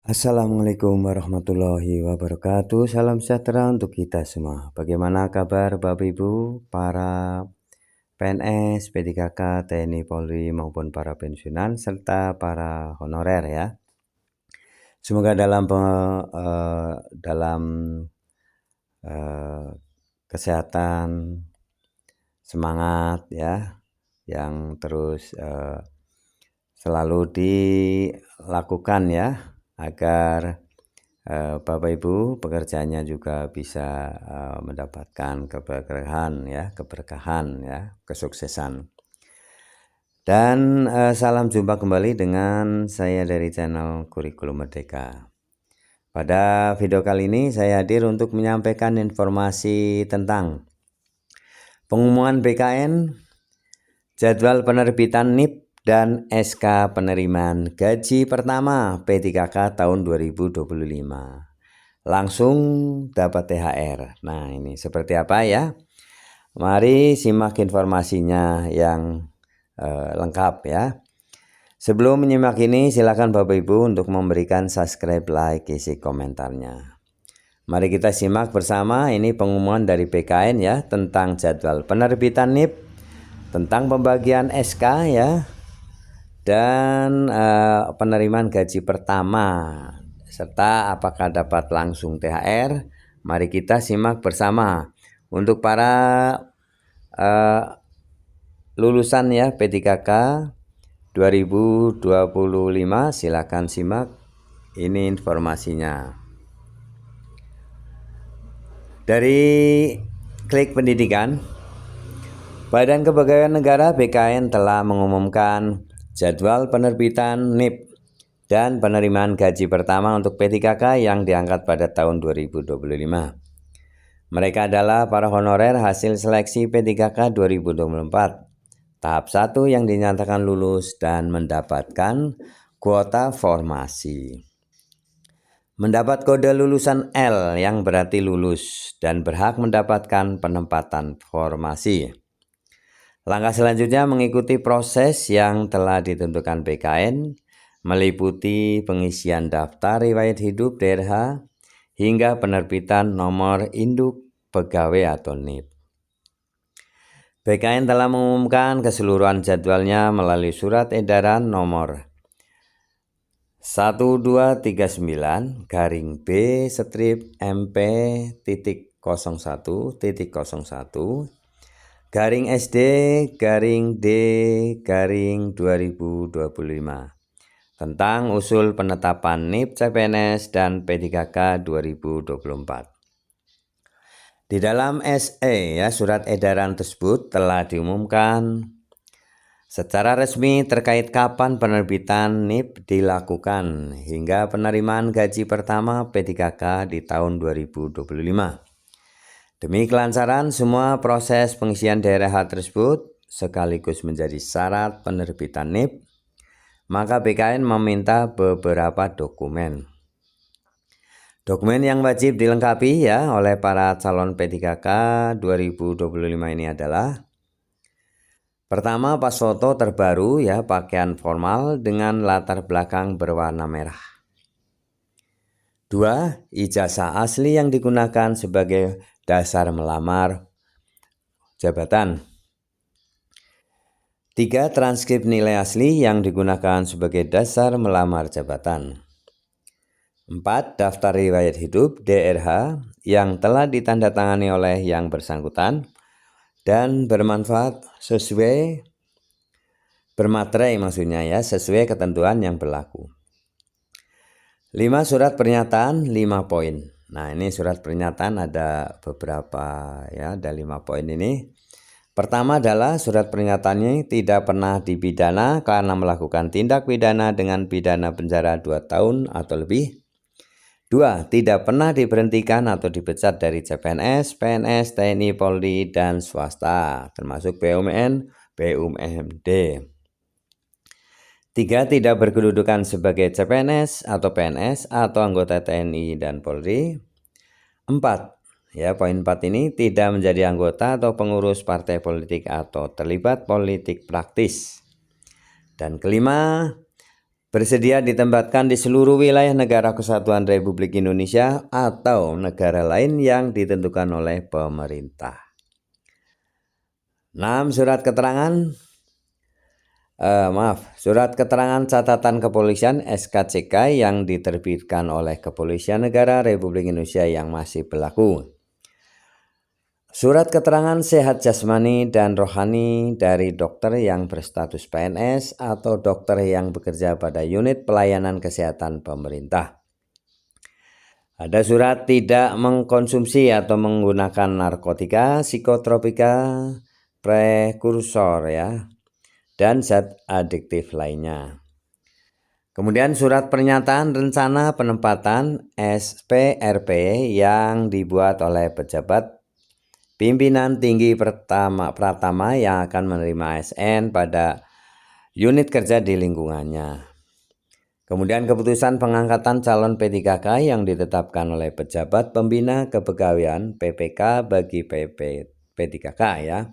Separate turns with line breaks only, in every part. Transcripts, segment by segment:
Assalamualaikum warahmatullahi wabarakatuh. Salam sejahtera untuk kita semua. Bagaimana kabar Bapak Ibu, para PNS, P3K, TNI, Polri maupun para pensiunan serta para honorer ya. Semoga dalam kesehatan, semangat ya, yang terus selalu dilakukan ya, agar Bapak Ibu pekerjaannya juga bisa mendapatkan keberkahan ya, kesuksesan. Dan salam jumpa kembali dengan saya dari channel Kurikulum Merdeka. Pada video kali ini saya hadir untuk menyampaikan informasi tentang pengumuman BKN, jadwal penerbitan NIP dan SK penerimaan gaji pertama P3K tahun 2025. Langsung dapat THR. Nah, ini seperti apa ya? Mari simak informasinya yang lengkap ya. Sebelum menyimak ini, silakan Bapak Ibu untuk memberikan subscribe, like, isi komentarnya. Mari kita simak bersama ini pengumuman dari BKN ya, tentang jadwal penerbitan NIP, tentang pembagian SK ya, dan penerimaan gaji pertama serta apakah dapat langsung THR. Mari kita simak bersama. Untuk para lulusan ya P3K 2025, silakan simak ini informasinya. Dari Klik Pendidikan, Badan Kepegawaian Negara BKN telah mengumumkan jadwal penerbitan NIP dan penerimaan gaji pertama untuk P3K yang diangkat pada tahun 2025. Mereka adalah para honorer hasil seleksi P3K 2024, tahap 1 yang dinyatakan lulus dan mendapatkan kuota formasi. Mendapat kode lulusan L yang berarti lulus dan berhak mendapatkan penempatan formasi. Langkah selanjutnya mengikuti proses yang telah ditentukan BKN, meliputi pengisian daftar riwayat hidup DRH hingga penerbitan nomor induk pegawai atau NIP. BKN telah mengumumkan keseluruhan jadwalnya melalui surat edaran nomor 12-B/MP.01/SD-D/2025 tentang usul penetapan NIP CPNS dan P3K 2024. Di dalam SE ya, surat edaran tersebut telah diumumkan secara resmi terkait kapan penerbitan NIP dilakukan hingga penerimaan gaji pertama P3K di tahun 2025. Demi kelancaran semua proses pengisian DRH tersebut sekaligus menjadi syarat penerbitan NIP, maka BKN meminta beberapa dokumen. Dokumen yang wajib dilengkapi ya oleh para calon P3K 2025 ini adalah: pertama, pas foto terbaru ya, pakaian formal dengan latar belakang berwarna merah. 2. Ijazah asli yang digunakan sebagai dasar melamar jabatan. 3. Transkrip nilai asli yang digunakan sebagai dasar melamar jabatan. 4. Daftar riwayat hidup DRH yang telah ditandatangani oleh yang bersangkutan dan bermanfaat bermaterai sesuai ketentuan yang berlaku. 5. Surat pernyataan 5 poin. Nah, ini surat pernyataan ada beberapa ya, ada 5 poin ini. Pertama adalah surat pernyataannya tidak pernah dipidana karena melakukan tindak pidana dengan pidana penjara 2 tahun atau lebih. 2. Tidak pernah diberhentikan atau dipecat dari CPNS, PNS, TNI, Polri, dan swasta, termasuk BUMN, BUMD. 3. Tidak berkedudukan sebagai CPNS atau PNS atau anggota TNI dan Polri. 4. Ya, poin 4 ini tidak menjadi anggota atau pengurus partai politik atau terlibat politik praktis. Dan kelima, bersedia ditempatkan di seluruh wilayah negara Kesatuan Republik Indonesia atau negara lain yang ditentukan oleh pemerintah. 6. Surat keterangan catatan kepolisian SKCK yang diterbitkan oleh Kepolisian Negara Republik Indonesia yang masih berlaku. Surat keterangan sehat jasmani dan rohani dari dokter yang berstatus PNS atau dokter yang bekerja pada unit pelayanan kesehatan pemerintah. Ada surat tidak mengkonsumsi atau menggunakan narkotika, psikotropika, prekursor ya, dan zat adiktif lainnya. Kemudian surat pernyataan rencana penempatan SPRP yang dibuat oleh pejabat pimpinan tinggi Pratama yang akan menerima ASN pada unit kerja di lingkungannya. Kemudian keputusan pengangkatan calon P3K yang ditetapkan oleh pejabat pembina kepegawaian PPK bagi P3K ya.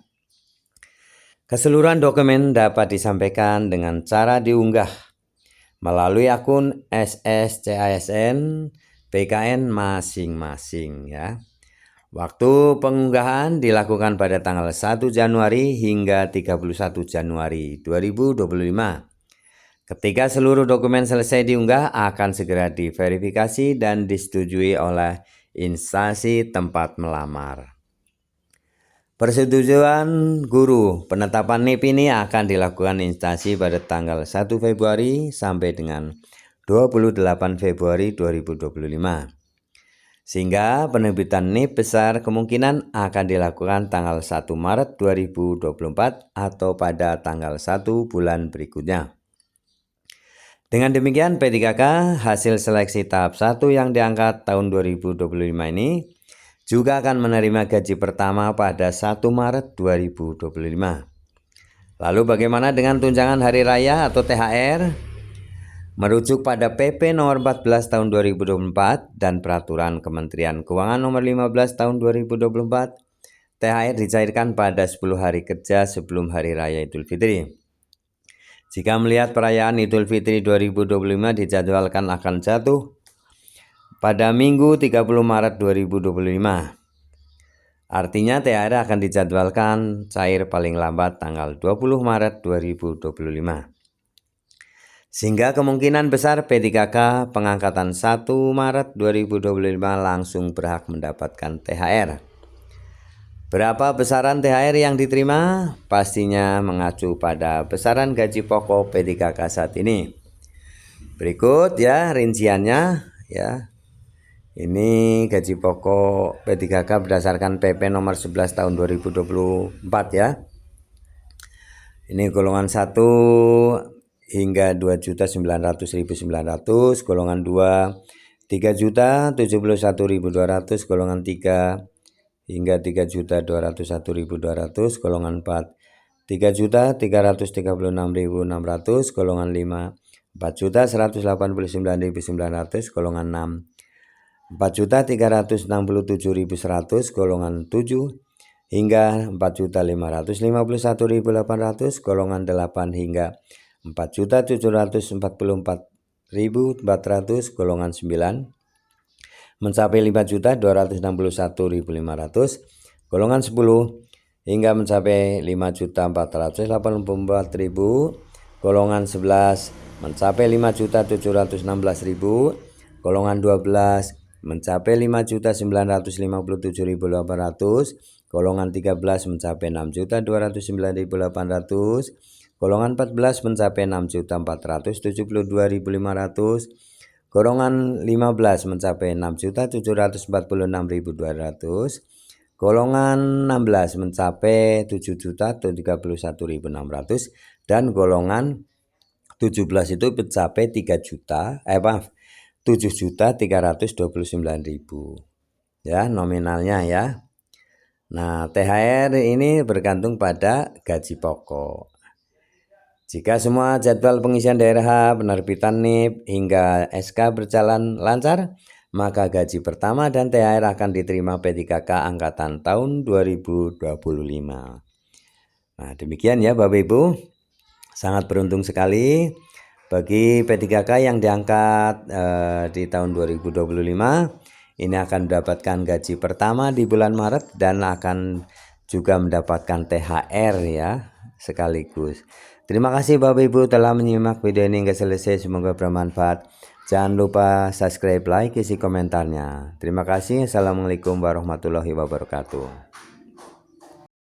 Keseluruhan dokumen dapat disampaikan dengan cara diunggah melalui akun SSCASN PKN masing-masing ya. Waktu pengunggahan dilakukan pada tanggal 1 Januari hingga 31 Januari 2025. Ketika seluruh dokumen selesai diunggah, akan segera diverifikasi dan disetujui oleh instansi tempat melamar. Persetujuan guru penetapan NIP ini akan dilakukan instansi pada tanggal 1 Februari sampai dengan 28 Februari 2025. Sehingga penerbitan NIP besar kemungkinan akan dilakukan tanggal 1 Maret 2024 atau pada tanggal 1 bulan berikutnya. Dengan demikian P3K hasil seleksi tahap 1 yang diangkat tahun 2025 ini juga akan menerima gaji pertama pada 1 Maret 2025. Lalu bagaimana dengan tunjangan hari raya atau THR? Merujuk pada PP nomor 14 tahun 2024 dan Peraturan Kementerian Keuangan nomor 15 tahun 2024, THR dicairkan pada 10 hari kerja sebelum Hari Raya Idul Fitri. Jika melihat perayaan Idul Fitri 2025 dijadwalkan akan jatuh pada Minggu 30 Maret 2025. Artinya THR akan dijadwalkan cair paling lambat tanggal 20 Maret 2025. Sehingga kemungkinan besar P3K pengangkatan 1 Maret 2025 langsung berhak mendapatkan THR. Berapa besaran THR yang diterima? Pastinya mengacu pada besaran gaji pokok P3K saat ini. Berikut ya rinciannya ya. Ini gaji pokok P3K berdasarkan PP nomor 11 tahun 2024 ya. Ini golongan 1 hingga 2.900.900, golongan 2 3.071.200, golongan 3 hingga 3.201.200, golongan 4 3.336.600, golongan 5 4.189.900, golongan 6 4.367.100, golongan 7 hingga 4.551.800, golongan 8 hingga 4.744.400, golongan 9 mencapai 5.261.500, golongan 10 hingga mencapai 5.484.000, golongan 11 mencapai 5.716.000, golongan 12 mencapai 5.957.800, golongan 13 mencapai 6.209.800, golongan 14 mencapai 6.472.500, golongan 15 mencapai 6.746.200, golongan 16 mencapai 7.031.600, dan golongan 17 itu mencapai 7.329.000 ya nominalnya ya. Nah, THR ini bergantung pada gaji pokok. Jika semua jadwal pengisian daerah, penerbitan NIP hingga SK berjalan lancar, maka gaji pertama dan THR akan diterima P3K angkatan tahun 2025. Nah, demikian ya Bapak Ibu. Sangat beruntung sekali Bagi P3K yang diangkat di tahun 2025, ini akan mendapatkan gaji pertama di bulan Maret dan akan juga mendapatkan THR ya sekaligus. Terima kasih Bapak Ibu telah menyimak video ini hingga selesai, semoga bermanfaat. Jangan lupa subscribe, like, isi komentarnya. Terima kasih. Assalamualaikum warahmatullahi wabarakatuh.